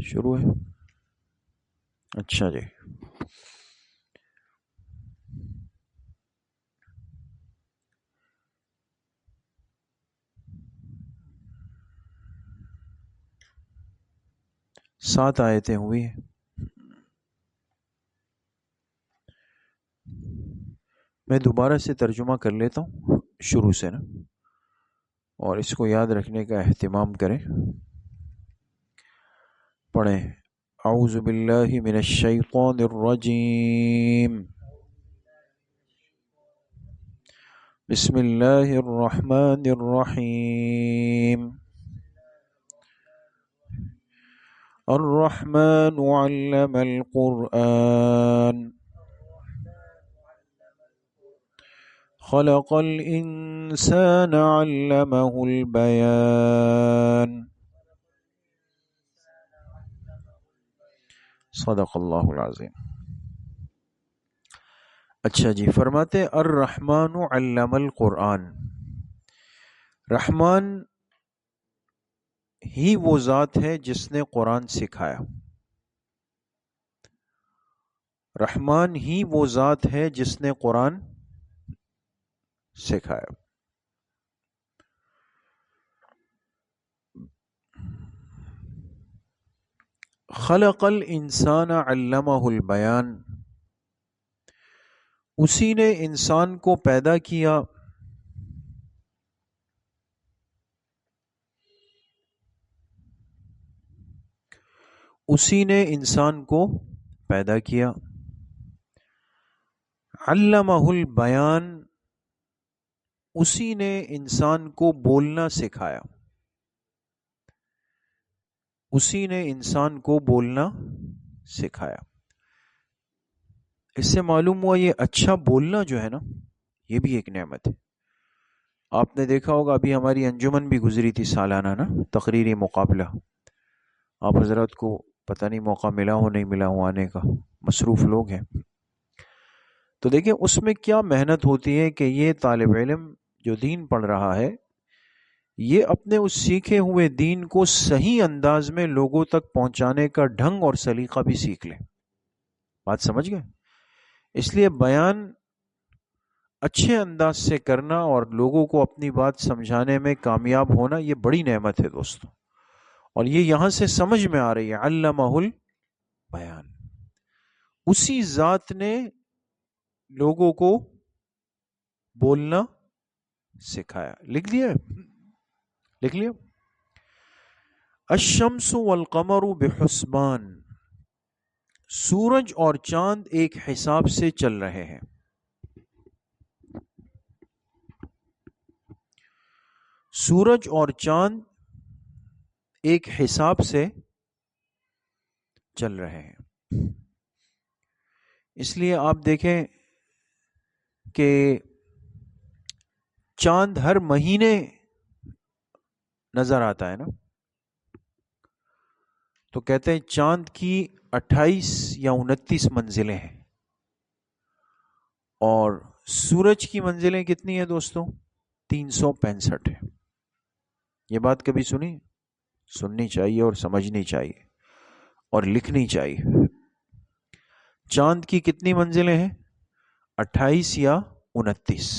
شروع ہے؟ اچھا جی. سات آیتیں ہوئی ہیں. میں دوبارہ سے ترجمہ کر لیتا ہوں شروع سے نا، اور اس کو یاد رکھنے کا اہتمام کریں. پڑھیں. اعوذ باللہ من الشیطان الرجیم. بسم اللہ الرحمن الرحیم. الرحمن علم القرآن خلق الإنسان علمه البيان. صدق اللہ العظیم. اچھا جی، فرماتے الرحمن علم القرآن. رحمان ہی وہ ذات ہے جس نے قرآن سکھایا. رحمان ہی وہ ذات ہے جس نے قرآن سکھایا. خلق الانسان علمہ البیان. اسی نے انسان کو پیدا کیا، اسی نے انسان کو پیدا کیا. علمہ البیان، اسی نے انسان کو بولنا سکھایا. اسی نے انسان کو بولنا سکھایا. اس سے معلوم ہوا یہ اچھا بولنا جو ہے نا، یہ بھی ایک نعمت ہے. آپ نے دیکھا ہوگا ابھی ہماری انجمن بھی گزری تھی سالانہ نا، تقریری مقابلہ. آپ حضرات کو پتہ نہیں موقع ملا ہو نہیں ملا ہو آنے کا، مصروف لوگ ہیں. تو دیکھیں اس میں کیا محنت ہوتی ہے کہ یہ طالب علم جو دین پڑھ رہا ہے، یہ اپنے اس سیکھے ہوئے دین کو صحیح انداز میں لوگوں تک پہنچانے کا ڈھنگ اور سلیقہ بھی سیکھ لے. بات سمجھ گئے؟ اس لیے بیان اچھے انداز سے کرنا اور لوگوں کو اپنی بات سمجھانے میں کامیاب ہونا، یہ بڑی نعمت ہے دوستوں. اور یہ یہاں سے سمجھ میں آ رہی ہے علمہ البیان. اسی ذات نے لوگوں کو بولنا سکھایا. لکھ دیا؟ لکھ لیا. الشمس والقمر بحسبان. سورج اور چاند ایک حساب سے چل رہے ہیں. سورج اور چاند ایک حساب سے چل رہے ہیں. اس لیے آپ دیکھیں کہ چاند ہر مہینے نظر آتا ہے نا، تو کہتے ہیں چاند کی 28 یا 29 منزلیں ہیں. اور سورج کی منزلیں کتنی ہیں دوستوں؟ 365 ہیں. یہ بات کبھی سننی چاہیے اور سمجھنی چاہیے اور لکھنی چاہیے. چاند کی کتنی منزلیں ہیں؟ 28 یا 29.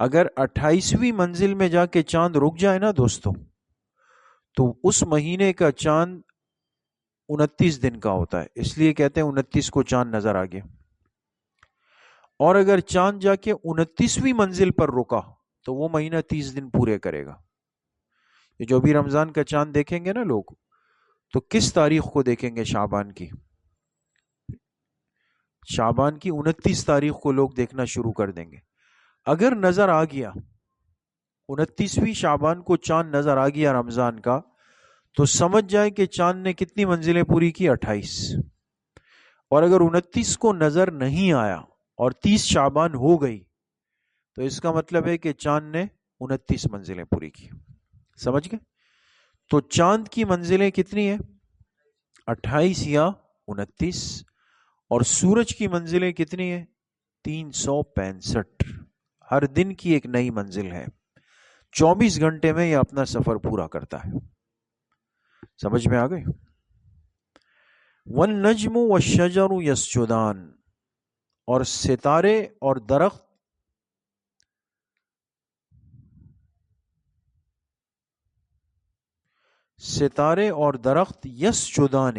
اگر 28ویں منزل میں جا کے چاند رک جائے نا دوستوں، تو اس مہینے کا چاند 29 دن کا ہوتا ہے. اس لیے کہتے ہیں 29 کو چاند نظر آ گیا. اور اگر چاند جا کے 29ویں منزل پر رکا تو وہ مہینہ 30 دن پورے کرے گا. یہ جو بھی رمضان کا چاند دیکھیں گے نا لوگ، تو کس تاریخ کو دیکھیں گے؟ شعبان کی. شعبان کی 29 تاریخ کو لوگ دیکھنا شروع کر دیں گے. اگر نظر آ گیا 29ویں شعبان کو چاند نظر آ گیا رمضان کا، تو سمجھ جائیں کہ چاند نے کتنی منزلیں پوری کی؟ 28. اور اگر 29 کو نظر نہیں آیا اور 30 شعبان ہو گئی، تو اس کا مطلب ہے کہ چاند نے 29 منزلیں پوری کی. سمجھ گئے؟ تو چاند کی منزلیں کتنی ہیں؟ 28 یا 29. اور سورج کی منزلیں کتنی ہیں؟ 365. ہر دن کی ایک نئی منزل ہے. 24 گھنٹے میں یہ اپنا سفر پورا کرتا ہے. سمجھ میں آ گئی؟ والنجم والشجر یسجدان، اور ستارے اور درخت یسجدان،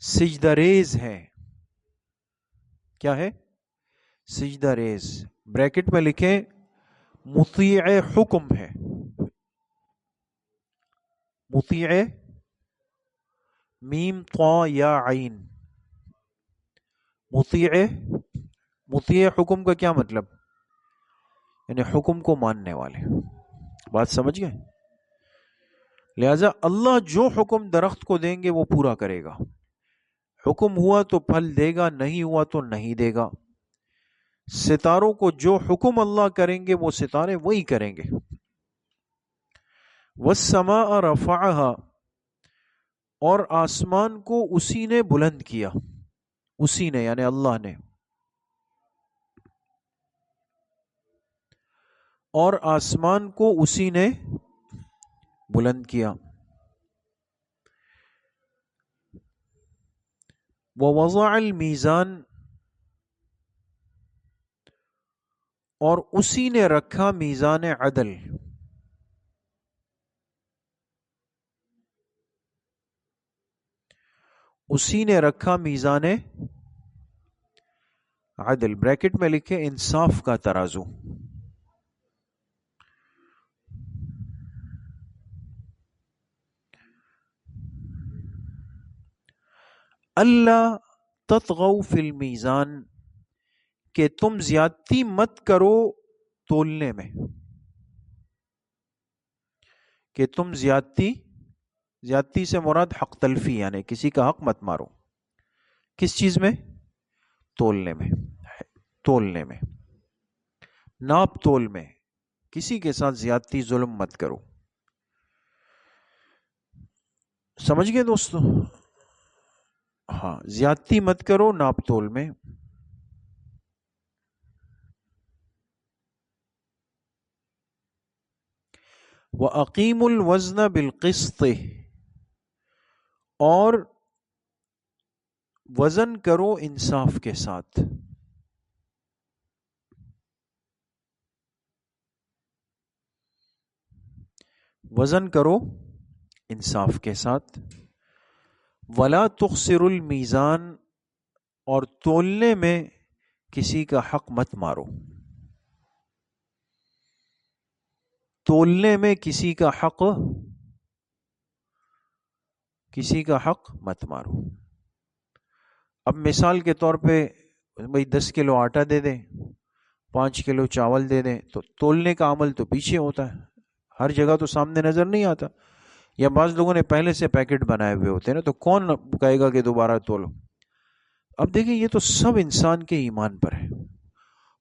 سجدہ ریز ہیں. کیا ہے؟ سجدہ ریز. بریکٹ میں لکھیں مطیع حکم ہے. مطیع، میم طا یا عین. مطیع حکم کا کیا مطلب؟ یعنی حکم کو ماننے والے. بات سمجھ گئے؟ لہذا اللہ جو حکم درخت کو دیں گے وہ پورا کرے گا. حکم ہوا تو پھل دے گا، نہیں ہوا تو نہیں دے گا. ستاروں کو جو حکم اللہ کریں گے وہ ستارے وہی کریں گے. والسماء رفعها، اور آسمان کو اسی نے بلند کیا. اسی نے یعنی اللہ نے. اور آسمان کو اسی نے بلند کیا. ووضع المیزان، اور اسی نے رکھا میزان عدل. اسی نے رکھا میزان عدل. بریکٹ میں لکھے انصاف کا ترازو. اللہ تطغوا فی المیزان، کہ تم زیادتی مت کرو تولنے میں. کہ تم زیادتی سے مراد حق تلفی، یعنی کسی کا حق مت مارو. کس چیز میں؟ تولنے میں. تولنے میں، ناپ تول میں کسی کے ساتھ زیادتی ظلم مت کرو. سمجھ گئے دوستو؟ ہاں، زیادتی مت کرو ناپ تول میں. وَأَقِيمُوا الْوَزْنَ بِالْقِسْطِ، اور وزن کرو انصاف کے ساتھ. وزن کرو انصاف کے ساتھ. وَلَا تُخْسِرُوا الْمِيزَانَ، اور تولنے میں کسی کا حق مت مارو. تولنے میں کسی کا حق مت مارو. اب مثال کے طور پہ بھئی 10 کلو آٹا دے دیں، 5 کلو چاول دے دیں، تو تولنے کا عمل تو پیچھے ہوتا ہے، ہر جگہ تو سامنے نظر نہیں آتا. یا بعض لوگوں نے پہلے سے پیکٹ بنائے ہوئے ہوتے ہیں نا، تو کون کہے گا کہ دوبارہ تولو. اب دیکھیں یہ تو سب انسان کے ایمان پر ہے.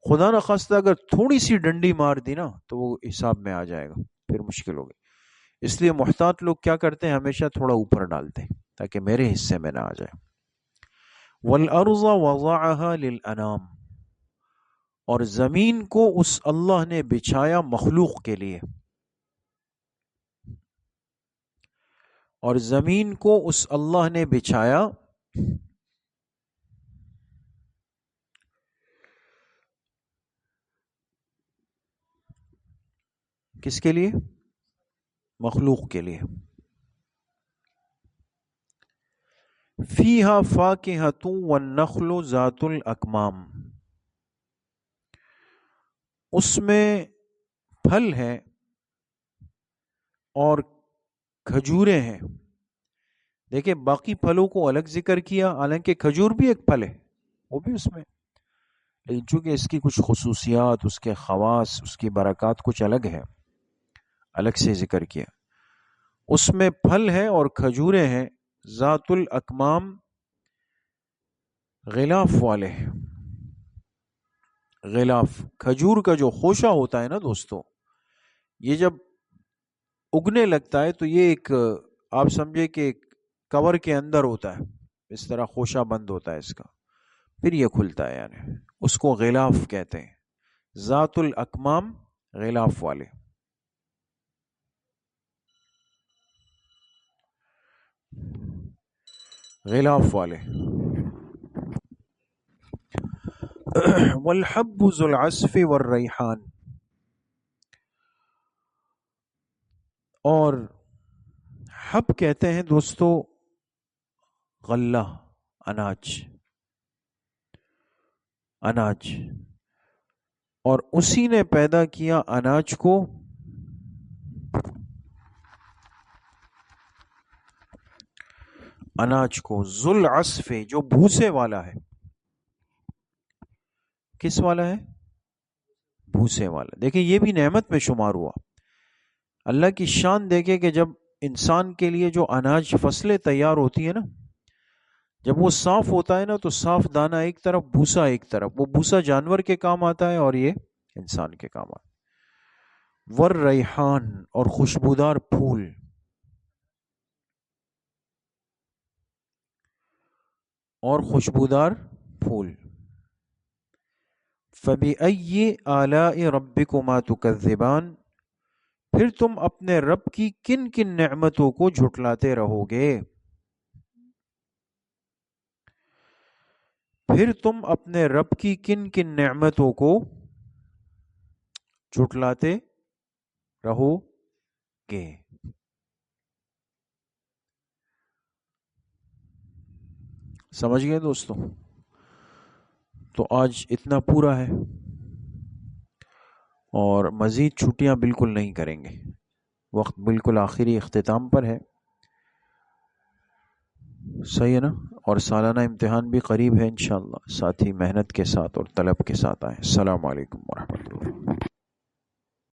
خدا نخواستہ اگر تھوڑی سی ڈنڈی مار دی نا تو وہ حساب میں آ جائے گا، پھر مشکل ہوگی. اس لیے محتاط لوگ کیا کرتے ہیں، ہمیشہ تھوڑا اوپر ڈالتے ہیں تاکہ میرے حصے میں نہ آ جائے. وَالْأَرْضَ وَضَعَهَا لِلْأَنَامِ، اور زمین کو اس اللہ نے بچھایا مخلوق کے لیے. اور زمین کو اس اللہ نے بچھایا کس کے لیے؟ مخلوق کے لیے. فیہا فاکہۃ والنخل ذات الاکمام، اس میں پھل ہیں اور کھجوریں ہیں. دیکھیں باقی پھلوں کو الگ ذکر کیا، حالانکہ کھجور بھی ایک پھل ہے، وہ بھی اس میں، لیکن چونکہ اس کی کچھ خصوصیات، اس کے خواص، اس کی برکات کچھ الگ ہے، الگ سے ذکر کیا. اس میں پھل ہے اور کھجوریں ہیں، ذات الاکمام، غلاف والے. غلاف، کھجور کا جو خوشہ ہوتا ہے نا دوستو، یہ جب اگنے لگتا ہے تو یہ ایک، آپ سمجھے کہ کور کے اندر ہوتا ہے، اس طرح خوشہ بند ہوتا ہے اس کا، پھر یہ کھلتا ہے، یعنی اس کو غلاف کہتے ہیں. ذات الاکمام، غلاف والے. غلاف والے. والحب ذو العصف والریحان، اور حب کہتے ہیں دوستو غلہ، اناج، اناج، اور اسی نے پیدا کیا اناج کو ذو العصف جو بھوسے والا ہے. کس والا ہے؟ بھوسے والا. دیکھیں یہ بھی نعمت میں شمار ہوا. اللہ کی شان دیکھیں کہ جب انسان کے لیے جو اناج فصلیں تیار ہوتی ہیں نا، جب وہ صاف ہوتا ہے نا تو صاف دانہ ایک طرف، بھوسا ایک طرف. وہ بھوسا جانور کے کام آتا ہے اور یہ انسان کے کام آتا ہے. والریحان، اور خوشبودار پھول. اور خوشبودار پھول. فَبِأَيِّ آلَاءِ رَبِّكُمَا تُكَذِّبَانِ، پھر تم اپنے رب کی کن کن نعمتوں کو جھٹلاتے رہو گے. پھر تم اپنے رب کی کن کن نعمتوں کو جھٹلاتے رہو گے. سمجھ گئے دوستو؟ تو آج اتنا پورا ہے، اور مزید چھٹیاں بالکل نہیں کریں گے. وقت بالکل آخری اختتام پر ہے. صحیح ہے نا؟ اور سالانہ امتحان بھی قریب ہے انشاءاللہ. ساتھ ہی محنت کے ساتھ اور طلب کے ساتھ آئیں. السلام علیکم ورحمۃ اللہ.